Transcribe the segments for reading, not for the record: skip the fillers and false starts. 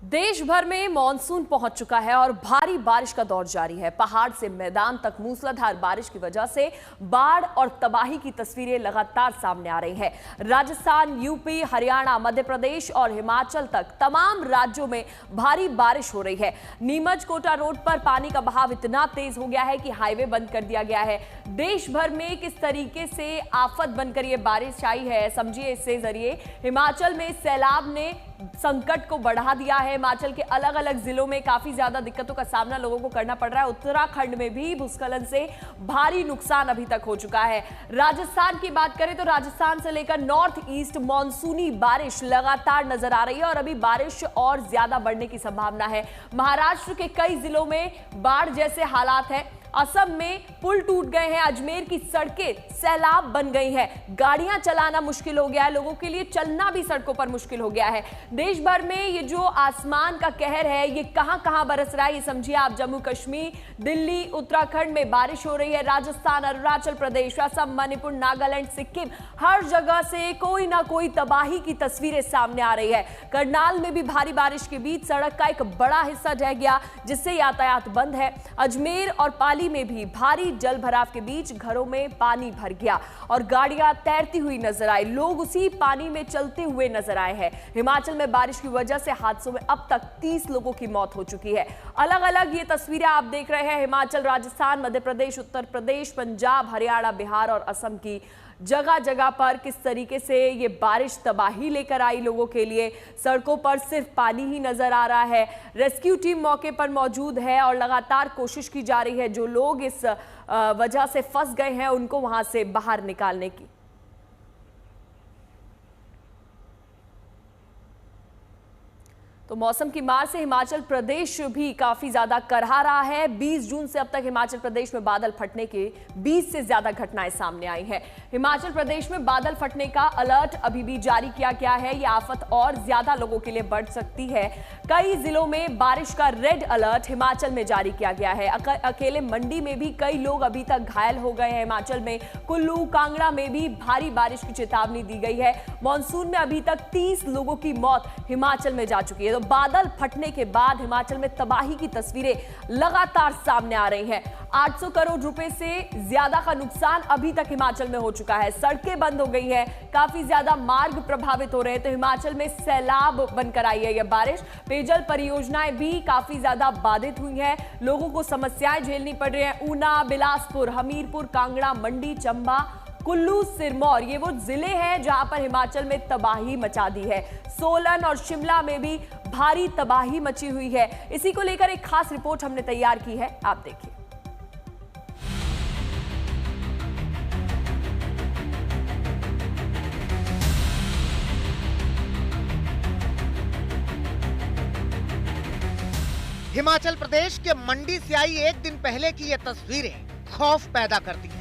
देश भर में मानसून पहुंच चुका है और भारी बारिश का दौर जारी है। पहाड़ से मैदान तक मूसलाधार बारिश की वजह से बाढ़ और तबाही की तस्वीरें लगातार सामने आ रही हैं। राजस्थान, यूपी, हरियाणा, मध्य प्रदेश और हिमाचल तक तमाम राज्यों में भारी बारिश हो रही है। नीमच कोटा रोड पर पानी का बहाव इतना तेज हो गया है कि हाईवे बंद कर दिया गया है। देश भर में किस तरीके से आफत बनकर ये बारिश आई है, समझिए इससे जरिए। हिमाचल में सैलाब ने संकट को बढ़ा दिया है। हिमाचल के अलग अलग जिलों में काफी ज्यादा दिक्कतों का सामना लोगों को करना पड़ रहा है। उत्तराखंड में भी भूस्खलन से भारी नुकसान अभी तक हो चुका है। राजस्थान की बात करें तो राजस्थान से लेकर नॉर्थ ईस्ट मानसूनी बारिश लगातार नजर आ रही है और अभी बारिश और ज्यादा बढ़ने की संभावना है। महाराष्ट्र के कई जिलों में बाढ़ जैसे हालात है। असम में पुल टूट गए हैं, अजमेर की सड़कें सैलाब बन गई हैं, गाड़ियां चलाना मुश्किल हो गया है, लोगों के लिए चलना भी सड़कों पर मुश्किल हो गया है। देश भर में ये जो आसमान का कहर है ये कहां कहां बरस रहा है ये समझिए आप। जम्मू कश्मीर, दिल्ली, उत्तराखंड में बारिश हो रही है। राजस्थान, अरुणाचल प्रदेश, असम, मणिपुर, नागालैंड, सिक्किम, हर जगह से कोई ना कोई तबाही की तस्वीरें सामने आ रही है। करनाल में भी भारी बारिश के बीच सड़क का एक बड़ा हिस्सा ढह गया जिससे यातायात बंद है। अजमेर और पाली में भी भारी जल भराव के बीच घरों में पानी भर गया और गाड़ियां तैरती हुई नजर आई। लोग उसी पानी में चलते हुए नजर आए हैं। हिमाचल में बारिश की वजह से हादसों में अब तक 30 लोगों की मौत हो चुकी है। अलग अलग ये तस्वीरें आप देख रहे हैं। हिमाचल, राजस्थान, मध्य प्रदेश, उत्तर प्रदेश, पंजाब, हरियाणा, बिहार और असम की जगह जगह पर किस तरीके से ये बारिश तबाही लेकर आई लोगों के लिए। सड़कों पर सिर्फ पानी ही नजर आ रहा है। रेस्क्यू टीम मौके पर मौजूद है और लगातार कोशिश की जा रही है जो लोग इस वजह से फंस गए हैं उनको वहां से बाहर निकालने की। तो मौसम की मार से हिमाचल प्रदेश भी काफी ज्यादा करहा रहा है। 20 जून से अब तक हिमाचल प्रदेश में बादल फटने के 20 से ज्यादा घटनाएं सामने आई हैं। हिमाचल प्रदेश में बादल फटने का अलर्ट अभी भी जारी किया गया है। यह आफत और ज्यादा लोगों के लिए बढ़ सकती है। कई जिलों में बारिश का रेड अलर्ट हिमाचल में जारी किया गया है। अकेले मंडी में भी कई लोग अभी तक घायल हो गए हैं। हिमाचल में कुल्लू, कांगड़ा में भी भारी बारिश की चेतावनी दी गई है। मानसून में अभी तक 30 लोगों की मौत हिमाचल में जा चुकी है। तो बादल फटने के बाद हिमाचल में तबाही की तस्वीरें लगातार सामने आ रही हैं। 800 करोड़ रुपए से ज्यादा का नुकसान अभी तक हिमाचल में हो चुका है। सड़कें बंद हो गई है, काफी ज्यादा मार्ग प्रभावित हो रहे हैं। तो हिमाचल में सैलाब बनकर आई है यह बारिश। पेयजल परियोजनाएं भी काफी ज्यादा बाधित हुई हैं। लोगों को समस्याएं झेलनी पड़ रही हैं। ऊना, बिलासपुर, हमीरपुर, कांगड़ा, मंडी, चंबा, कुल्लू, सिरमौर ये वो जिले हैं जहां पर हिमाचल में तबाही मचा दी है। सोलन और शिमला में भी भारी तबाही मची हुई है। इसी को लेकर एक खास रिपोर्ट हमने तैयार की है, आप देखिए। हिमाचल प्रदेश के मंडी से आई एक दिन पहले की ये तस्वीरें खौफ पैदा करती हैं।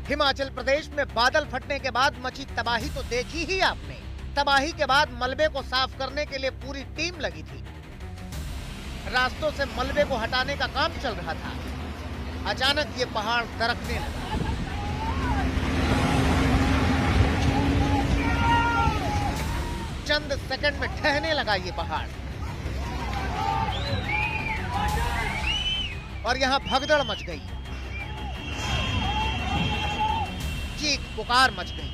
हिमाचल प्रदेश में बादल फटने के बाद मची तबाही तो देखी ही आपने। तबाही के बाद मलबे को साफ करने के लिए पूरी टीम लगी थी। रास्तों से मलबे को हटाने का काम चल रहा था। अचानक ये पहाड़ दरकने लगा। चंद सेकंड में ढहने लगा ये पहाड़ और यहाँ भगदड़ मच गई, चीख पुकार मच गई।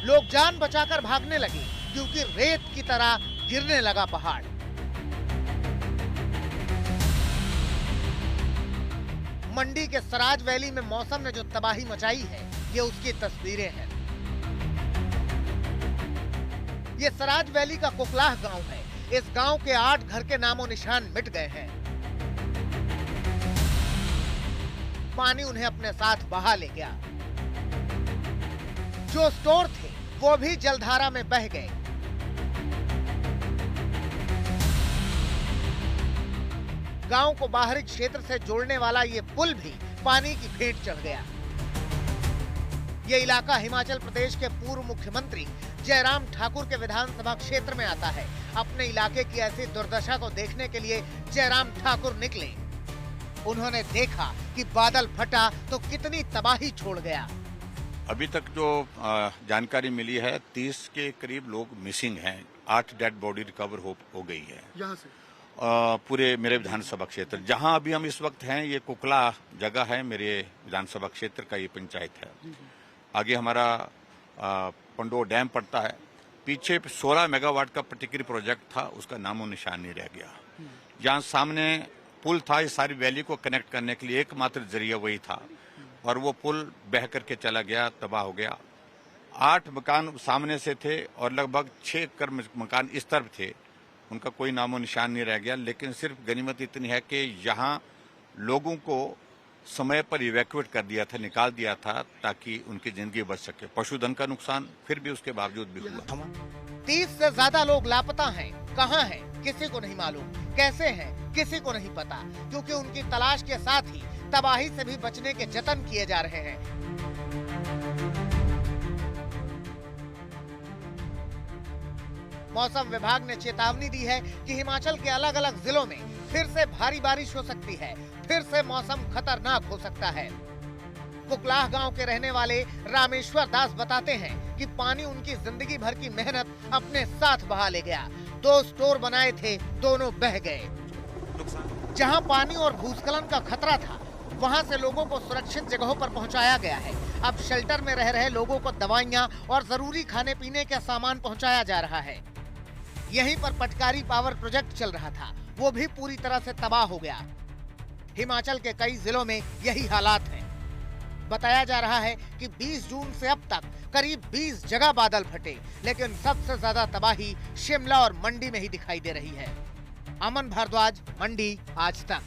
लोग जान बचाकर भागने लगे क्योंकि रेत की तरह गिरने लगा पहाड़। मंडी के सराज वैली में मौसम ने जो तबाही मचाई है ये उसकी तस्वीरें हैं। ये सराज वैली का कुकलाह गांव है। इस गांव के 8 घर के नामो निशान मिट गए हैं। पानी उन्हें अपने साथ बहा ले गया। जो स्टोर थे वो भी जलधारा में बह गए। गांव को बाहरी क्षेत्र से जोड़ने वाला ये पुल भी पानी की भेंट चढ़ गया। ये इलाका हिमाचल प्रदेश के पूर्व मुख्यमंत्री जयराम ठाकुर के विधानसभा क्षेत्र में आता है। अपने इलाके की ऐसी दुर्दशा को देखने के लिए जयराम ठाकुर निकले। उन्होंने देखा कि बादल फटा तो कितनी तबाही छोड़ गया। अभी तक जो जानकारी मिली है 30 के करीब लोग मिसिंग हैं। 8 डेड बॉडी रिकवर हो गई है यहाँ से पूरे मेरे विधानसभा क्षेत्र। जहां अभी हम इस वक्त हैं ये कुकला जगह है, मेरे विधानसभा क्षेत्र का ये पंचायत है। आगे हमारा पंडो डैम पड़ता है। पीछे 16 मेगावाट का पर्टिकुलर प्रोजेक्ट था, उसका नामो निशान नहीं रह गया। जहां सामने पुल था इस सारी वैली को कनेक्ट करने के लिए एकमात्र जरिया वही था, और वो पुल बह करके चला गया, तबाह हो गया। 8 मकान सामने से थे और लगभग 6 एकड़ मकान इस तरफ थे, उनका कोई नामो निशान नहीं रह गया। लेकिन सिर्फ गनीमत इतनी है कि यहाँ लोगों को समय पर इवैक्यूएट कर दिया था, निकाल दिया था, ताकि उनकी जिंदगी बच सके। पशुधन का नुकसान फिर भी उसके बावजूद भी हुआ। 30 से ज्यादा लोग लापता हैं। कहाँ हैं किसी को नहीं मालूम, कैसे हैं किसी को नहीं पता, क्योंकि उनकी तलाश के साथ ही तबाही से भी बचने के जतन किए जा रहे हैं। मौसम विभाग ने चेतावनी दी है कि हिमाचल के अलग अलग जिलों में फिर से भारी बारिश हो सकती है, फिर से मौसम खतरनाक हो सकता है। कुकलाह गांव के रहने वाले रामेश्वर दास बताते हैं कि पानी उनकी जिंदगी भर की मेहनत अपने साथ बहा ले गया। 2 स्टोर बनाए थे, दोनों बह गए। जहां पानी और भूस्खलन का खतरा था, वहां से लोगों को सुरक्षित जगहों पर पहुंचाया गया है। अब शेल्टर में रह रहे लोगों को दवाइयां और जरूरी खाने पीने का सामान पहुंचाया जा रहा है। यहीं पर पटकारी पावर प्रोजेक्ट चल रहा था, वो भी पूरी तरह से तबाह हो गया। हिमाचल के कई जिलों में यही हालात हैं। बताया जा रहा है कि 20 जून से अब तक करीब 20 जगह बादल फटे, लेकिन सबसे ज्यादा तबाही शिमला और मंडी में ही दिखाई दे रही है। अमन भारद्वाज, मंडी, आज तक।